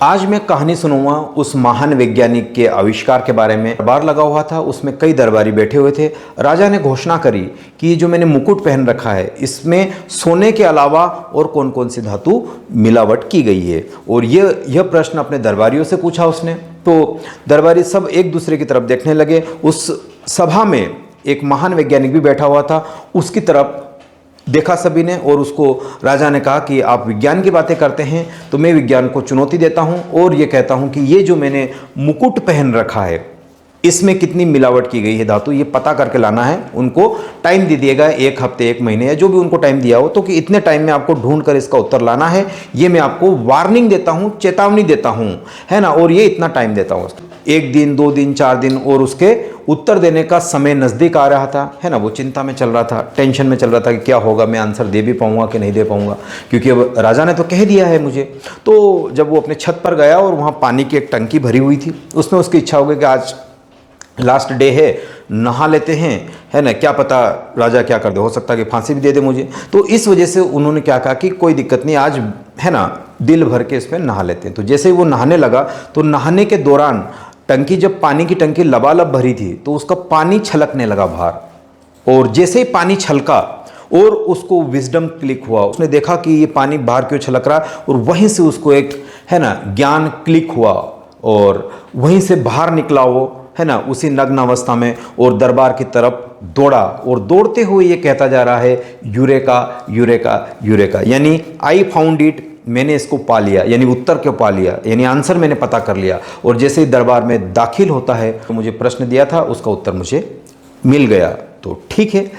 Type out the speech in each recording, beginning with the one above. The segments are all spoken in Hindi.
आज मैं कहानी सुनूंगा उस महान वैज्ञानिक के आविष्कार के बारे में। दरबार लगा हुआ था, उसमें कई दरबारी बैठे हुए थे। राजा ने घोषणा करी कि ये जो मैंने मुकुट पहन रखा है इसमें सोने के अलावा और कौन कौन सी धातु मिलावट की गई है। और यह प्रश्न अपने दरबारियों से पूछा उसने। तो दरबारी सब एक दूसरे की तरफ देखने लगे। उस सभा में एक महान वैज्ञानिक भी बैठा हुआ था, उसकी तरफ देखा सभी ने। और उसको राजा ने कहा कि आप विज्ञान की बातें करते हैं तो मैं विज्ञान को चुनौती देता हूं और ये कहता हूं कि ये जो मैंने मुकुट पहन रखा है इसमें कितनी मिलावट की गई है धातु, ये पता करके लाना है। उनको टाइम दे दिया गया, 1 हफ्ते 1 महीने या जो भी उनको टाइम दिया हो, तो कि इतने टाइम में आपको ढूंढ कर इसका उत्तर लाना है। ये मैं आपको वार्निंग देता हूं, चेतावनी देता हूं, है ना। और ये इतना टाइम देता हूं, 1 दिन 2 दिन 4 दिन। और उसके उत्तर देने का समय नज़दीक आ रहा था, है ना। वो चिंता में चल रहा था, टेंशन में चल रहा था कि क्या होगा, मैं आंसर दे भी पाऊंगा कि नहीं दे पाऊंगा, क्योंकि अब राजा ने तो कह दिया है मुझे। तो जब वो अपने छत पर गया और वहाँ पानी की एक टंकी भरी हुई थी, उसमें उसकी इच्छा हो गई कि आज लास्ट डे है, नहा लेते हैं, है ना। क्या पता राजा क्या कर दे, हो सकता है कि फांसी भी दे दे मुझे। तो इस वजह से उन्होंने क्या कहा कि कोई दिक्कत नहीं, आज है ना दिल भर के इसमें नहा लेते हैं। तो जैसे ही वो नहाने लगा तो नहाने के दौरान टंकी, जब पानी की टंकी लबालब भरी थी तो उसका पानी छलकने लगा बाहर। और जैसे ही पानी छलका और उसको विजडम क्लिक हुआ, उसने देखा कि ये पानी बाहर क्यों छलक रहा, और वहीं से उसको एक, है ना, ज्ञान क्लिक हुआ और वहीं से बाहर निकला वो, है ना, उसी नग्न अवस्था में, और दरबार की तरफ दौड़ा। और दौड़ते हुए ये कहता जा रहा है, यूरेका यूरेका यूरेका, यानी आई फाउंड इट, मैंने इसको पा लिया, यानी उत्तर को पा लिया, यानी आंसर मैंने पता कर लिया। और जैसे ही दरबार में दाखिल होता है तो मुझे प्रश्न दिया था, उसका उत्तर मुझे मिल गया। तो ठीक है,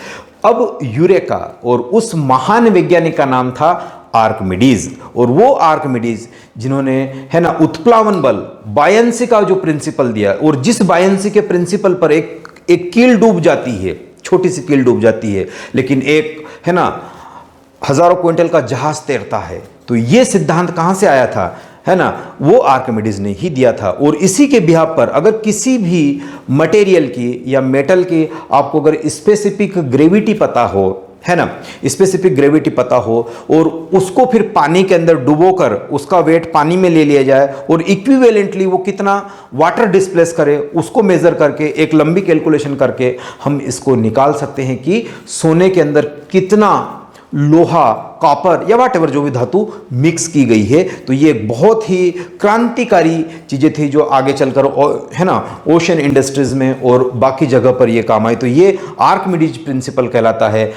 अब यूरेका, और उस महान वैज्ञानिक का नाम था आर्किमिडीज। और वो आर्किमिडीज जिन्होंने, है ना, उत्प्लावन बल, बायंसी का जो प्रिंसिपल दिया, और जिस बायंसी के प्रिंसिपल पर एक कील डूब जाती है, छोटी सी कील डूब जाती है, लेकिन एक, है ना, हजारों क्विंटल का जहाज तैरता है। तो ये सिद्धांत कहां से आया था, है ना, वो आर्किमिडीज ने ही दिया था। और इसी के बिहाफ पर अगर किसी भी मटेरियल की या मेटल की आपको अगर स्पेसिफिक ग्रेविटी पता हो, है ना, स्पेसिफिक ग्रेविटी पता हो, और उसको फिर पानी के अंदर डुबोकर उसका वेट पानी में ले लिया जाए और इक्विवेलेंटली वो कितना वाटर डिस्प्लेस करे, उसको मेजर करके एक लंबी कैलकुलेशन करके हम इसको निकाल सकते हैं कि सोने के अंदर कितना लोहा, कॉपर या व्हाटएवर जो भी धातु मिक्स की गई है। तो ये एक बहुत ही क्रांतिकारी चीज़ें थी जो आगे चलकर, है ना, ओशन इंडस्ट्रीज में और बाकी जगह पर ये काम आई। तो ये आर्किमिडीज प्रिंसिपल कहलाता है।